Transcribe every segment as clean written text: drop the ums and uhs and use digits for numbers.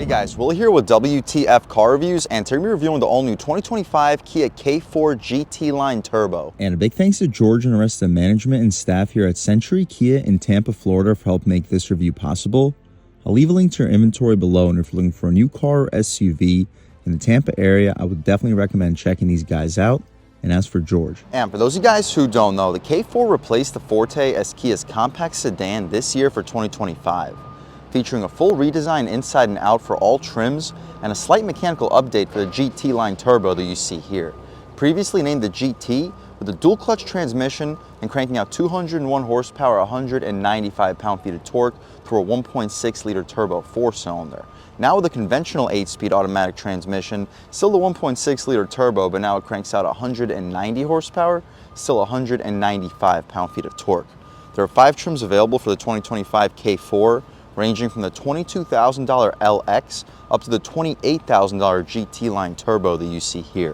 Guys, Will here with W.T.F car reviews, and today we're reviewing the all-new 2025 Kia K4 GT Line Turbo. And a big thanks to George and the rest of the management and staff here at Century Kia in Tampa, Florida for helping make this review possible. I'll leave a link to your inventory below, and if you're looking for a new car or SUV in the Tampa area, I would definitely recommend checking these guys out. And as for George. And for those of you guys who don't know, the K4 replaced the Forte as Kia's compact sedan this year for 2025. Featuring a full redesign inside and out for all trims and a slight mechanical update for the GT Line Turbo that you see here. Previously named the GT, with a dual clutch transmission and cranking out 201 horsepower, 195 pound-feet of torque through a 1.6 liter turbo 4-cylinder. Now with a conventional 8-speed automatic transmission, still the 1.6 liter turbo, but now it cranks out 190 horsepower, still 195 pound-feet of torque. There are 5 trims available for the 2025 K4, ranging from the $22,000 LX up to the $28,000 GT Line Turbo that you see here.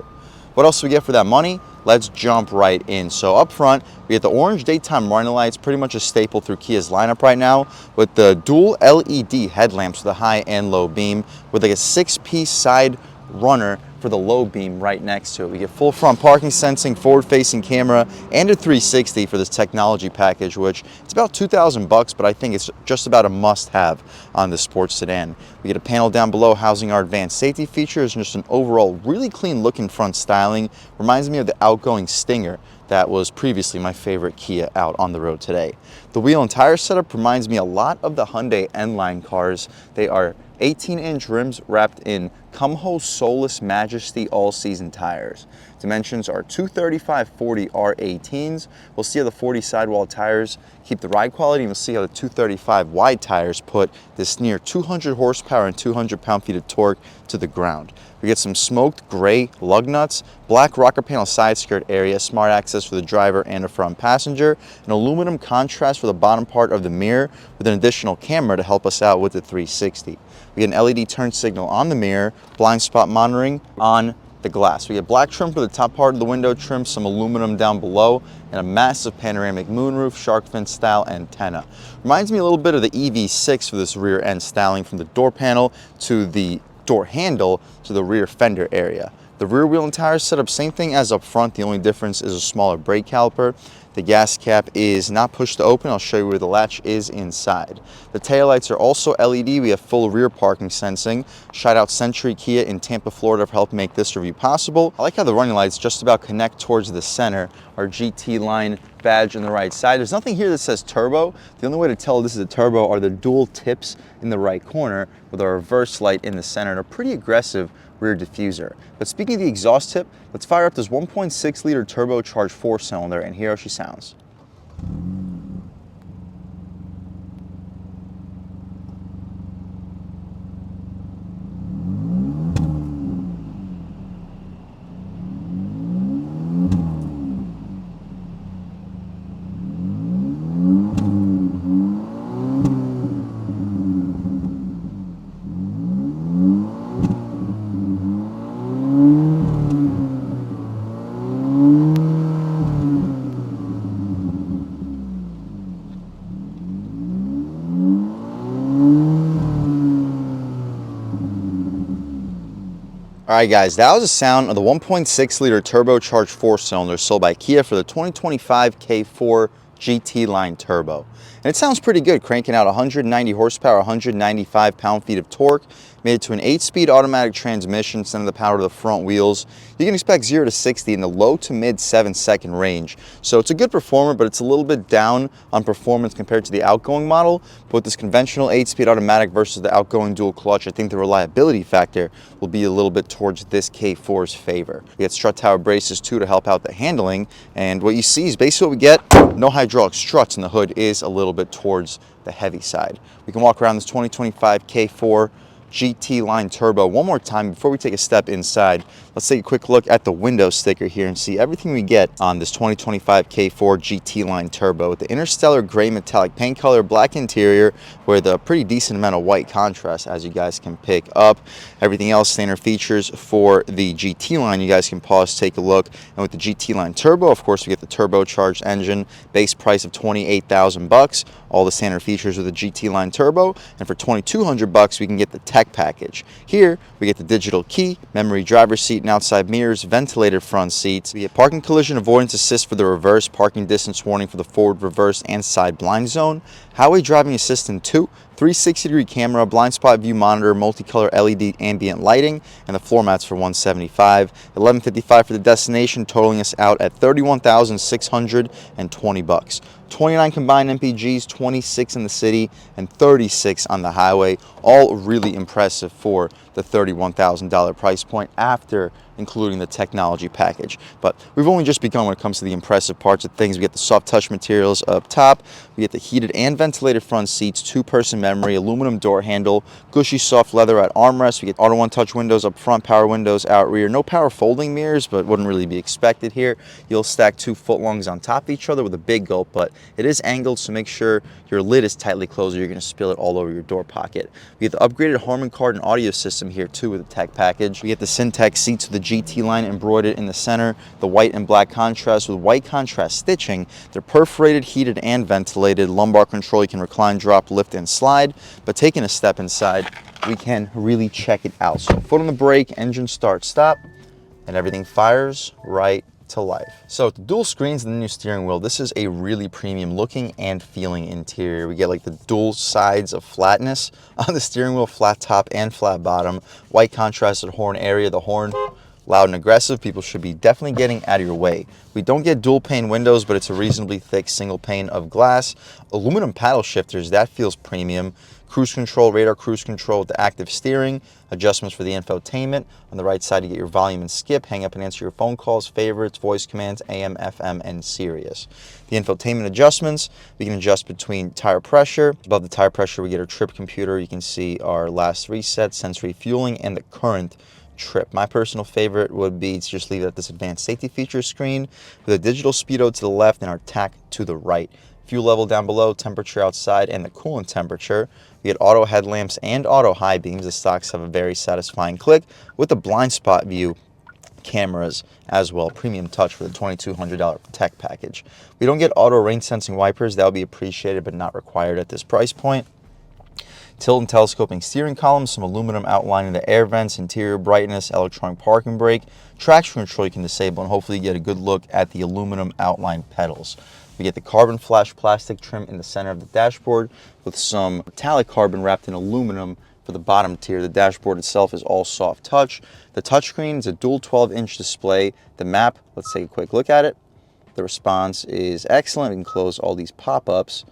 What else do we get for that money? Let's jump right in. So up front, we get the orange daytime running lights, pretty much a staple through Kia's lineup right now, with the dual LED headlamps with a high and low beam, with like a 6-piece side runner for the low beam right next to it. We get full front parking sensing, forward-facing camera, and a 360 for this technology package, which it's about $2,000, but I think it's just about a must-have on the sports sedan. We get a panel down below housing our advanced safety features and just an overall really clean-looking front styling. Reminds me of the outgoing Stinger that was previously my favorite Kia out on the road today. The wheel and tire setup reminds me a lot of the Hyundai N-Line cars. They are 18-inch rims wrapped in Kumho Solus Majesty all-season tires. Dimensions are 235/40 R18s. We'll see how the 40 sidewall tires keep the ride quality, and we'll see how the 235 wide tires put this near 200 horsepower and 200 pound-feet of torque to the ground. We get some smoked gray lug nuts, black rocker panel side skirt area, smart access for the driver and the front passenger, an aluminum contrast for the bottom part of the mirror with an additional camera to help us out with the 360. We get an LED turn signal on the mirror, blind spot monitoring on the glass. We get black trim for the top part of the window trim, some aluminum down below, and a massive panoramic moonroof, shark fin style antenna. Reminds me a little bit of the EV6 for this rear end styling, from the door panel to the door handle to the rear fender area. The rear wheel and tire setup, same thing as up front. The only difference is a smaller brake caliper. The gas cap is not pushed to open. I'll show you where the latch is inside. The taillights are also LED. We have full rear parking sensing. Shout out Century Kia in Tampa, Florida for helping make this review possible. I like how the running lights just about connect towards the center. Our GT Line badge on the right side. There's nothing here that says turbo. The only way to tell this is a turbo are the dual tips in the right corner with a reverse light in the center and a pretty aggressive rear diffuser. But speaking of the exhaust tip, let's fire up this 1.6 liter turbocharged 4-cylinder and hear how she sounds. Alright guys, that was the sound of the 1.6 liter turbocharged 4-cylinder sold by Kia for the 2025 K4 GT Line Turbo. And it sounds pretty good, cranking out 190 horsepower, 195 pound-feet of torque, made it to an 8-speed automatic transmission, sending the power to the front wheels. You can expect 0 to 60 in the low to mid 7-second range. So it's a good performer, but it's a little bit down on performance compared to the outgoing model. But with this conventional 8-speed automatic versus the outgoing dual clutch, I think the reliability factor will be a little bit towards this K4's favor. We get strut tower braces too to help out the handling, and what you see is basically what we get. No hydraulic struts, and the hood is a little bit towards the heavy side. We can walk around this 2025 K4 GT Line Turbo one more time before we take a step inside. Let's take a quick look at the window sticker here and see everything we get on this 2025 K4 GT Line Turbo with the Interstellar Gray Metallic paint color, black interior with a pretty decent amount of white contrast, as you guys can pick up. Everything else, standard features for the GT line, you guys can pause, take a look. And with the GT Line Turbo, of course, we get the turbocharged engine, base price of $28,000. All the standard features of the GT Line Turbo, and for $2,200 we can get the tech tech package. Here, we get the digital key, memory driver's seat and outside mirrors, ventilated front seats. We get parking collision avoidance assist for the reverse, parking distance warning for the forward, reverse, and side blind zone, highway driving assistant 2, 360-degree camera, blind spot view monitor, multicolor LED ambient lighting, and the floor mats for $175. $1155 for the destination, totaling us out at $31,620. 29 combined MPGs, 26 in the city, and 36 on the highway. All really impressive for the $31,000 price point after including the technology package. But we've only just begun when it comes to the impressive parts of things. We get the soft touch materials up top, we get the heated and ventilated front seats, 2-person memory, aluminum door handle, gushy soft leather at armrest. We get auto one-touch windows up front, power windows out rear. No power folding mirrors, but wouldn't really be expected here. You'll stack 2 footlongs on top of each other with a big gulp, but it is angled, so make sure your lid is tightly closed or you're going to spill it all over your door pocket. We get the upgraded Harman Kardon audio system here too with the tech package. We get the Syntec seats with the GT line embroidered in the center, the white and black contrast with white contrast stitching. They're perforated, heated, and ventilated. Lumbar control, you can recline, drop, lift, and slide. But taking a step inside, we can really check it out. So foot on the brake, engine start, stop, and everything fires right to life. So the dual screens and the new steering wheel, this is a really premium looking and feeling interior. We get like the dual sides of flatness on the steering wheel, flat top and flat bottom, white contrasted horn area. The horn loud and aggressive. People should be definitely getting out of your way. We don't get dual pane windows, but it's a reasonably thick single pane of glass. Aluminum paddle shifters, that feels premium. Cruise control, radar cruise control with the active steering, adjustments for the infotainment. On the right side, you get your volume and skip, hang up and answer your phone calls, favorites, voice commands, AM, FM, and Sirius. The infotainment adjustments, we can adjust between tire pressure. Above the tire pressure, we get our trip computer. You can see our last reset, sensory fueling, and the current trip. My personal favorite would be to just leave it at this advanced safety features screen with a digital speedo to the left and our TAC to the right. Fuel level down below, temperature outside, and the coolant temperature. We get auto headlamps and auto high beams. The stocks have a very satisfying click with the blind spot view cameras as well. Premium touch for the $2,200 tech package. We don't get auto rain sensing wipers. That would be appreciated but not required at this price point. Tilt and telescoping steering column, some aluminum outlining the air vents, interior brightness, electronic parking brake, traction control you can disable, and hopefully you get a good look at the aluminum outline pedals. We get the carbon flash plastic trim in the center of the dashboard with some metallic carbon wrapped in aluminum for the bottom tier. The dashboard itself is all soft touch. The touchscreen is a dual 12-inch display. The map, let's take a quick look at it. The response is excellent. We can close all these pop-ups.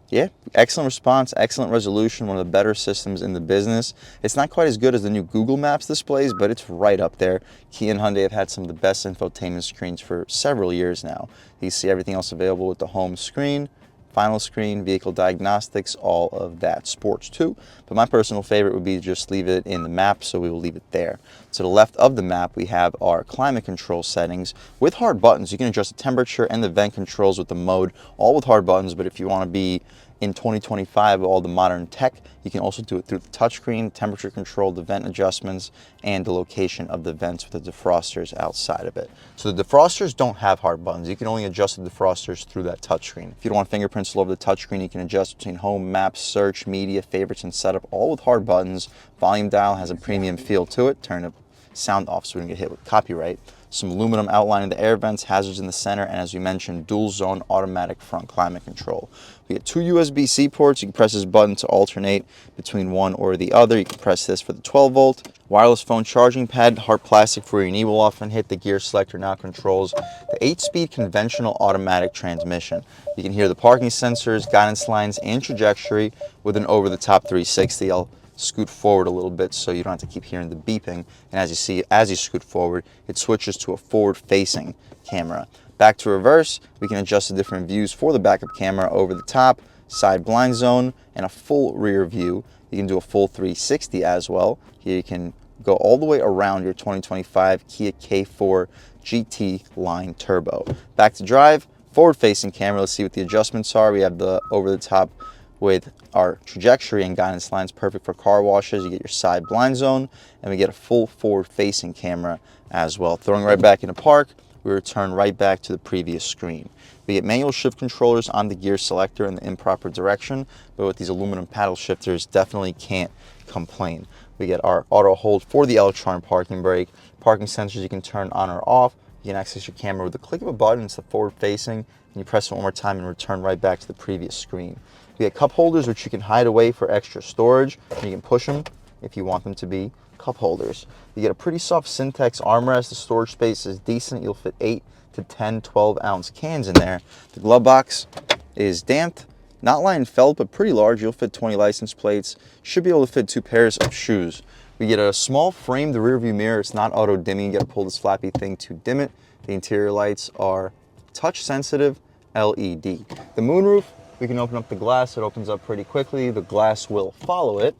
Yeah, excellent response, excellent resolution, one of the better systems in the business. It's not quite as good as the new Google Maps displays, but it's right up there. Kia and Hyundai have had some of the best infotainment screens for several years now. You see everything else available with the home screen, final screen, vehicle diagnostics, all of that. Sports too, but my personal favorite would be to just leave it in the map, so we will leave it there. To the left of the map, we have our climate control settings with hard buttons. You can adjust the temperature and the vent controls with the mode, all with hard buttons, but if you want to be in 2025 with all the modern tech, you can also do it through the touchscreen, temperature control, the vent adjustments, and the location of the vents with the defrosters outside of it. So the defrosters don't have hard buttons. You can only adjust the defrosters through that touchscreen. If you don't want fingerprints all over the touchscreen, you can adjust between home, maps, search, media, favorites, and setup, all with hard buttons. Volume dial has a premium feel to it. Turn the sound off so we don't get hit with copyright. Some aluminum outlining the air vents, hazards in the center, and as we mentioned, dual zone automatic front climate control. We get 2 USB-C ports. You can press this button to alternate between one or the other. You can press this for the 12-volt. Wireless phone charging pad, hard plastic for your knee will often hit. The gear selector now controls the 8-speed conventional automatic transmission. You can hear the parking sensors, guidance lines, and trajectory with an over-the-top 360. I'll scoot forward a little bit so you don't have to keep hearing the beeping. And as you see, as you scoot forward, it switches to a forward-facing camera. Back to reverse, we can adjust the different views for the backup camera, over the top, side blind zone, and a full rear view. You can do a full 360 as well. Here you can go all the way around your 2025 Kia K4 GT Line Turbo. Back to drive, forward-facing camera. Let's see what the adjustments are. We have the over-the-top with our trajectory and guidance lines, perfect for car washes. You get your side blind zone, and we get a full forward-facing camera as well. Throwing right back into park, we return right back to the previous screen. We get manual shift controllers on the gear selector in the improper direction, but with these aluminum paddle shifters, definitely can't complain. We get our auto hold for the electronic parking brake, parking sensors you can turn on or off. You can access your camera with the click of a button. It's the forward facing, and you press it one more time and return right back to the previous screen. We get cup holders which you can hide away for extra storage, and you can push them if you want them to be cup holders. You get a pretty soft Syntex armrest. The storage space is decent. You'll fit 8 to 10 12-ounce cans in there. The glove box is damped, not lined felt, but pretty large. You'll fit 20 license plates. Should be able to fit 2 pairs of shoes. We get a small frame, the rear view mirror. It's not auto dimming. You got to pull this flappy thing to dim it. The interior lights are touch sensitive LED. The moonroof, we can open up the glass. It opens up pretty quickly. The glass will follow it.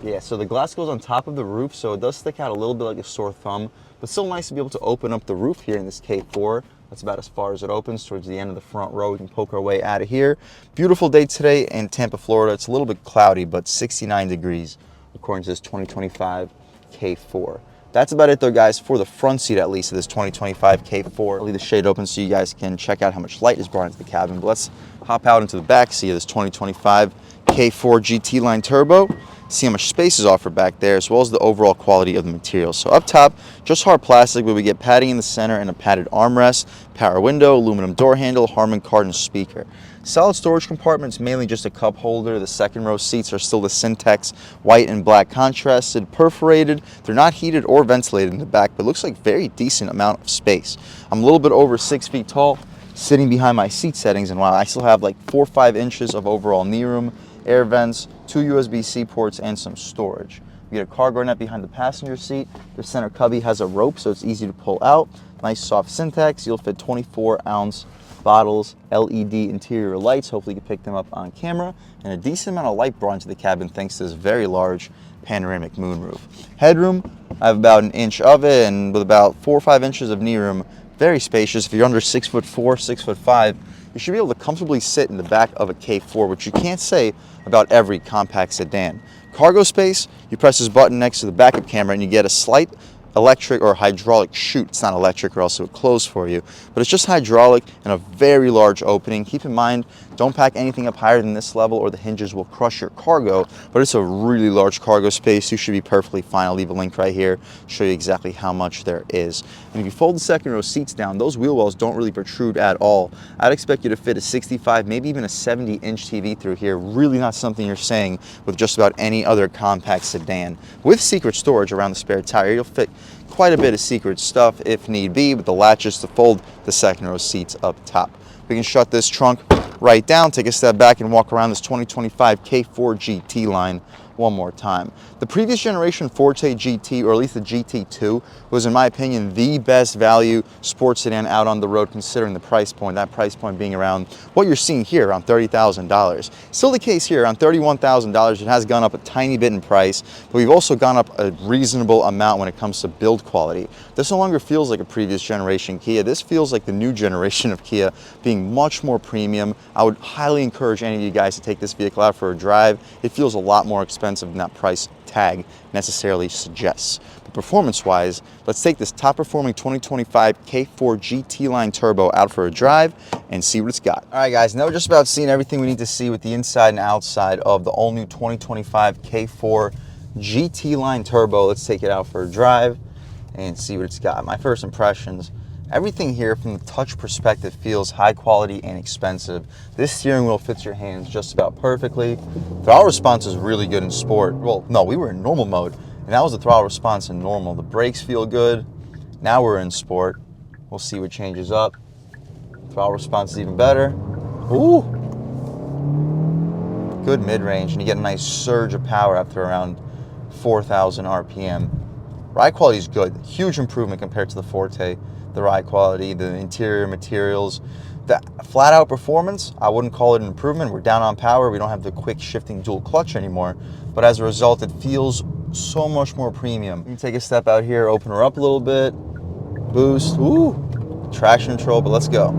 Yeah, so the glass goes on top of the roof, so it does stick out a little bit like a sore thumb, but still nice to be able to open up the roof here in this K4. That's about as far as it opens, towards the end of the front row. We can poke our way out of here. Beautiful day today in Tampa, Florida. It's a little bit cloudy, but 69 degrees according to this 2025 K4. That's about it though, guys, for the front seat at least of this 2025 K4. I'll leave the shade open so you guys can check out how much light is brought into the cabin. But let's hop out into the back seat of this 2025 K4 GT Line Turbo. See how much space is offered back there, as well as the overall quality of the material. So up top, just hard plastic, but we get padding in the center and a padded armrest, power window, aluminum door handle, Harman Kardon speaker. Solid storage compartments, mainly just a cup holder. The second row seats are still the Syntex white and black contrasted, perforated. They're not heated or ventilated in the back, but looks like very decent amount of space. I'm a little bit over 6 feet tall, sitting behind my seat settings, and while I still have like 4 or 5 inches of overall knee room, air vents, 2 USB-C ports, and some storage. We get a cargo net behind the passenger seat. The center cubby has a rope, so it's easy to pull out. Nice soft Syntex. You'll fit 24-ounce bottles, LED interior lights. Hopefully you can pick them up on camera. And a decent amount of light brought into the cabin thanks to this very large panoramic moonroof. Headroom, I have about 1 inch of it, and with about 4 or 5 inches of knee room. Very spacious. If you're under 6'4", 6'5", you should be able to comfortably sit in the back of a K4, which you can't say about every compact sedan. Cargo space, you press this button next to the backup camera and you get a slight electric or hydraulic chute. It's not electric or else it would close for you, but it's just hydraulic and a very large opening. Keep in mind, don't pack anything up higher than this level or the hinges will crush your cargo, but it's a really large cargo space. You should be perfectly fine. I'll leave a link right here, show you exactly how much there is. And if you fold the second row seats down, those wheel wells don't really protrude at all. I'd expect you to fit a 65, maybe even a 70-inch TV through here. Really not something you're saying with just about any other compact sedan. With secret storage around the spare tire, you'll fit quite a bit of secret stuff if need be, with the latches to fold the second row seats up top. We can shut this trunk right down, take a step back, and walk around this 2025 K4 GT line one more time. The previous generation Forte GT, or at least the GT2, was in my opinion the best value sports sedan out on the road considering the price point, that price point being around what you're seeing here, around $30,000. Still the case here, around $31,000. It has gone up a tiny bit in price, but we've also gone up a reasonable amount when it comes to build quality. This no longer feels like a previous generation Kia. This feels like the new generation of Kia, being much more premium. I would highly encourage any of you guys to take this vehicle out for a drive. It feels a lot more expensive than that price tag necessarily suggests. But performance-wise, let's take this top-performing 2025 K4 GT Line Turbo out for a drive and see what it's got. All right, guys, now we're just about seeing everything we need to see with the inside and outside of the all-new 2025 K4 GT Line Turbo. Let's take it out for a drive and see what it's got. My first impressions, everything here from the touch perspective feels high quality and expensive. This steering wheel fits your hands just about perfectly. Throttle response is really good in sport. Well, no, we were in normal mode, and that was the throttle response in normal. The brakes feel good. Now we're in sport. We'll see what changes up. Throttle response is even better. Ooh! Good mid-range, and you get a nice surge of power after around 4,000 RPM. Ride quality is good. Huge improvement compared to the Forte. The ride quality, the interior materials, the flat out performance, I wouldn't call it an improvement. We're down on power. We don't have the quick shifting dual clutch anymore. But as a result, it feels so much more premium. You can take a step out here, open her up a little bit, boost, ooh, traction control, but let's go.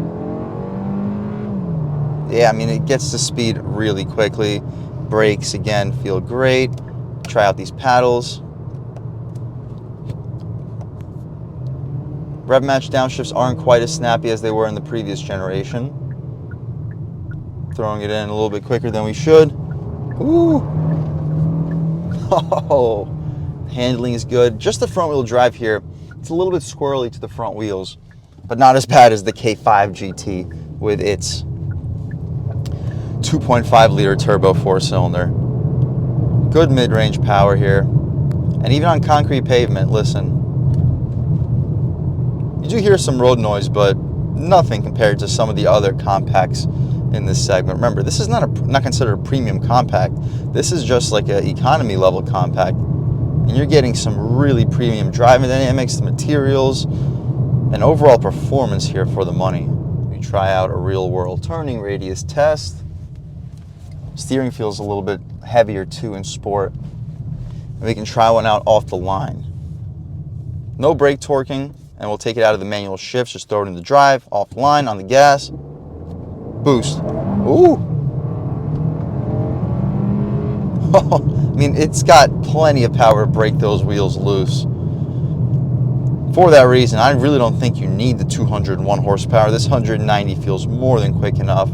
Yeah, I mean, it gets to speed really quickly. Brakes, again, feel great. Try out these paddles. Rev match downshifts aren't quite as snappy as they were in the previous generation. Throwing it in a little bit quicker than we should. Ooh. Oh, handling is good. Just the front wheel drive here, it's a little bit squirrely to the front wheels, but not as bad as the K5 GT with its 2.5 liter turbo 4-cylinder. Good mid-range power here. And even on concrete pavement, listen, you do hear some road noise, but nothing compared to some of the other compacts in this segment. Remember, this is not considered a premium compact. This is just like an economy level compact. And you're getting some really premium driving dynamics, the materials, and overall performance here for the money. We try out a real world turning radius test. Steering feels a little bit heavier too in sport. And we can try one out off the line. No brake torquing, and we'll take it out of the manual shifts, just throw it in the drive, off the line, on the gas. Boost. Ooh. I mean, it's got plenty of power to break those wheels loose. For that reason, I really don't think you need the 201 horsepower. This 190 feels more than quick enough.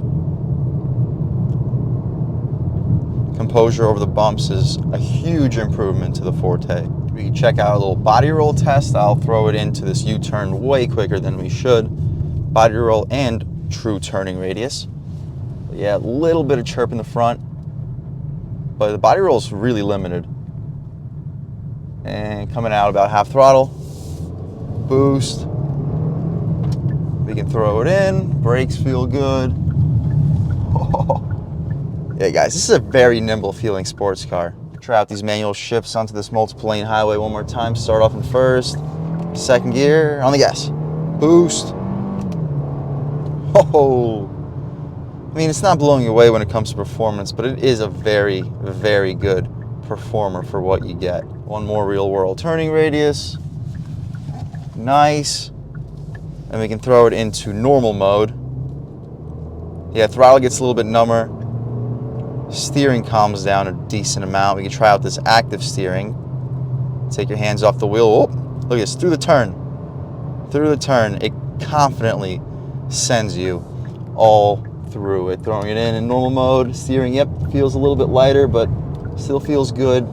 Composure over the bumps is a huge improvement to the Forte. We can check out a little body roll test. I'll throw it into this U-turn way quicker than we should. Body roll and true turning radius. But yeah, a little bit of chirp in the front, but the body roll is really limited. And coming out about half throttle. Boost. We can throw it in. Brakes feel good. Yeah, guys, this is a very nimble feeling sports car. Try out these manual shifts onto this multiple lane highway one more time. Start off in first, second gear, on the gas. Boost. Oh, I mean, it's not blowing you away when it comes to performance, but it is a very, very good performer for what you get. One more real world turning radius. Nice. And we can throw it into normal mode. Yeah, throttle gets a little bit number. Steering calms down a decent amount. We can try out this active steering. Take your hands off the wheel. Oh, look at this, through the turn. Through the turn, it confidently sends you all through it. Throwing it in normal mode. Steering, yep, feels a little bit lighter, but still feels good.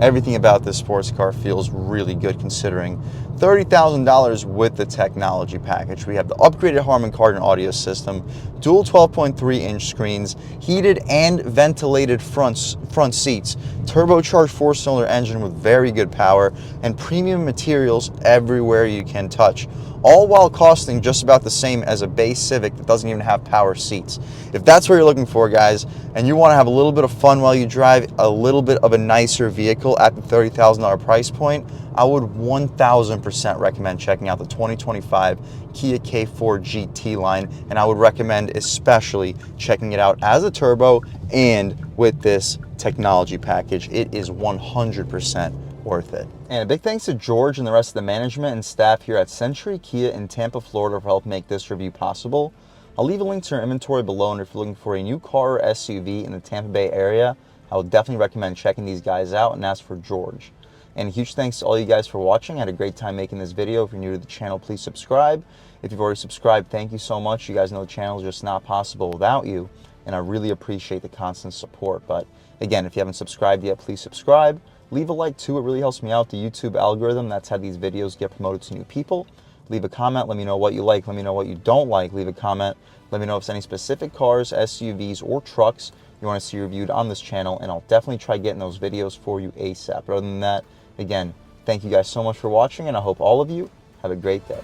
Everything about this sports car feels really good considering $30,000 with the technology package. We have the upgraded Harman Kardon audio system, dual 12.3-inch screens, heated and ventilated front seats, turbocharged 4-cylinder engine with very good power, and premium materials everywhere you can touch, all while costing just about the same as a base Civic that doesn't even have power seats. If that's what you're looking for, guys, and you want to have a little bit of fun while you drive a little bit of a nicer vehicle at the $30,000 price point, I would 1000% recommend checking out the 2025 Kia K4 GT line, and I would recommend especially checking it out as a turbo and with this technology package. It is 100% worth it. And a big thanks to George and the rest of the management and staff here at Century Kia in Tampa, Florida for helping make this review possible. I'll leave a link to our inventory below, and if you're looking for a new car or SUV in the Tampa Bay area, I would definitely recommend checking these guys out and ask for George. And a huge thanks to all you guys for watching. I had a great time making this video. If you're new to the channel, please subscribe. If you've already subscribed, thank you so much. You guys know the channel is just not possible without you, and I really appreciate the constant support. But again, if you haven't subscribed yet, please subscribe. Leave a like too, it really helps me out. The YouTube algorithm, that's how these videos get promoted to new people. Leave a comment, let me know what you like, let me know what you don't like. Leave a comment, let me know if there's any specific cars, SUVs, or trucks you want to see reviewed on this channel, and I'll definitely try getting those videos for you ASAP. But other than that, again, thank you guys so much for watching, and I hope all of you have a great day.